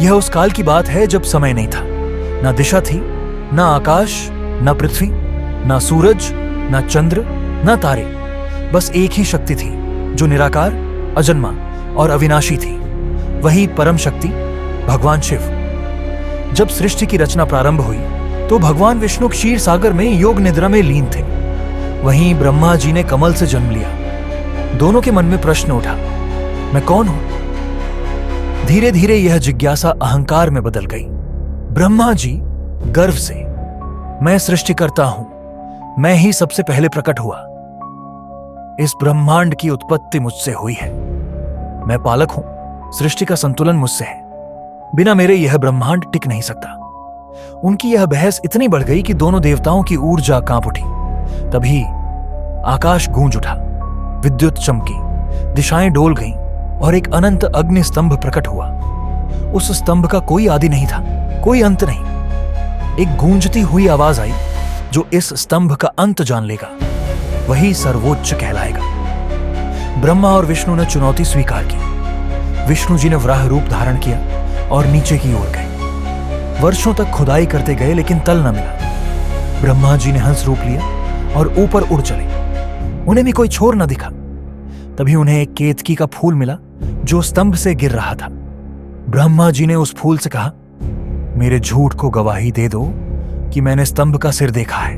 यह उस काल की बात है जब समय नहीं था, ना दिशा थी, ना आकाश, ना पृथ्वी, ना सूरज, ना चंद्र, ना तारे। बस एक ही शक्ति थी जो निराकार, अजन्मा और अविनाशी थी। वही परम शक्ति भगवान शिव। जब सृष्टि की रचना प्रारंभ हुई तो भगवान विष्णु क्षीर सागर में योग निद्रा में लीन थे। वहीं ब्रह्मा जी ने कमल से जन्म लिया। दोनों के मन में प्रश्न उठा, मैं कौन हूं? धीरे धीरे यह जिज्ञासा अहंकार में बदल गई। ब्रह्मा जी गर्व से, मैं सृष्टिकर्ता हूं, मैं ही सबसे पहले प्रकट हुआ। इस ब्रह्मांड की उत्पत्ति मुझसे हुई है। मैं पालक हूं, सृष्टि का संतुलन मुझसे है। बिना मेरे यह ब्रह्मांड टिक नहीं सकता। उनकी यह बहस इतनी बढ़ गई कि दोनों देवताओं की ऊर्जा कांप उठी। तभी आकाश गूंज उठा, विद्युत चमकी, दिशाएं डोल गईं और एक अनंत अग्नि स्तंभ प्रकट हुआ। उस स्तंभ का कोई आदि नहीं था, कोई अंत नहीं। एक गूंजती हुई आवाज आई, जो इस स्तंभ का अंत जान लेगा वही सर्वोच्च कहलाएगा। ब्रह्मा और विष्णु ने चुनौती स्वीकार की। विष्णु जी ने वराह रूप धारण किया और नीचे की ओर गए। वर्षों तक खुदाई करते गए लेकिन तल न मिला। ब्रह्मा जी ने हंस रूप लिया और ऊपर उड़ चले। उन्हें भी कोई छोर न दिखा। तभी उन्हें एक केतकी का फूल मिला जो स्तंभ से गिर रहा था। ब्रह्मा जी ने उस फूल से कहा, मेरे झूठ को गवाही दे दो कि मैंने स्तंभ का सिर देखा है।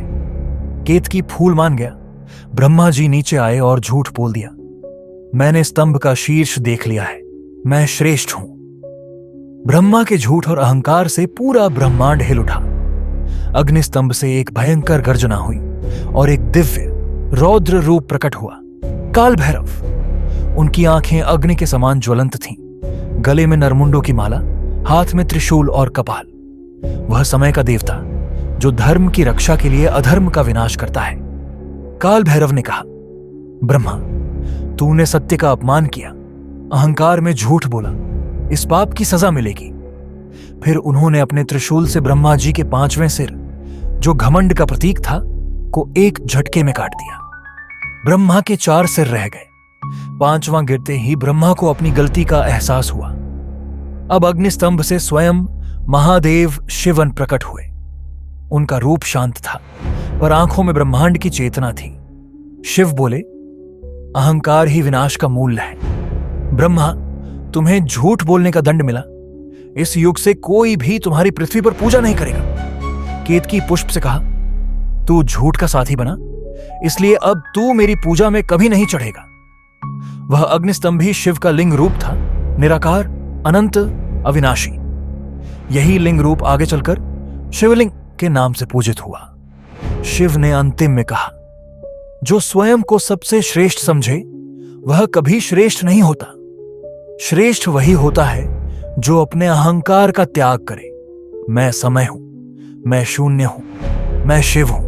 केतकी फूल मान गया। ब्रह्मा जी नीचे आए और झूठ बोल दिया, मैंने स्तंभ का शीर्ष देख लिया है, मैं श्रेष्ठ हूं। ब्रह्मा के झूठ और अहंकार से पूरा ब्रह्मांड हिल उठा। अग्नि स्तंभ से एक भयंकर गर्जना हुई और एक दिव्य रौद्र रूप प्रकट हुआ, काल भैरव। उनकी आंखें अग्नि के समान ज्वलंत थीं, गले में नरमुंडों की माला, हाथ में त्रिशूल और कपाल। वह समय का देवता जो धर्म की रक्षा के लिए अधर्म का विनाश करता है। काल भैरव ने कहा, ब्रह्मा, तूने सत्य का अपमान किया, अहंकार में झूठ बोला, इस पाप की सजा मिलेगी। फिर उन्होंने अपने त्रिशूल से ब्रह्मा जी के 5वें सिर, जो घमंड का प्रतीक था, को एक झटके में काट दिया। ब्रह्मा के 4 सिर रह गए। 5वां गिरते ही ब्रह्मा को अपनी गलती का एहसास हुआ। अब अग्निस्तंभ से स्वयं महादेव शिवन प्रकट हुए। उनका रूप शांत था, पर आंखों में ब्रह्मांड की चेतना थी। शिव बोले, अहंकार ही विनाश का मूल है। ब्रह्मा, तुम्हें झूठ बोलने का दंड मिला। इस युग से कोई भी तुम्हारी पृथ्वी पर पूजा नहीं करेगा। केतकी पुष्प से कहा, तू झूठ का साथी बना, इसलिए अब तू मेरी पूजा में कभी नहीं चढ़ेगा। वह अग्निस्तंभ ही शिव का लिंग रूप था, निराकार, अनंत, अविनाशी। यही लिंग रूप आगे चलकर शिवलिंग के नाम से पूजित हुआ। शिव ने अंतिम में कहा, जो स्वयं को सबसे श्रेष्ठ समझे वह कभी श्रेष्ठ नहीं होता। श्रेष्ठ वही होता है जो अपने अहंकार का त्याग करे। मैं समय हूं, मैं शून्य हूं, मैं शिव हूं।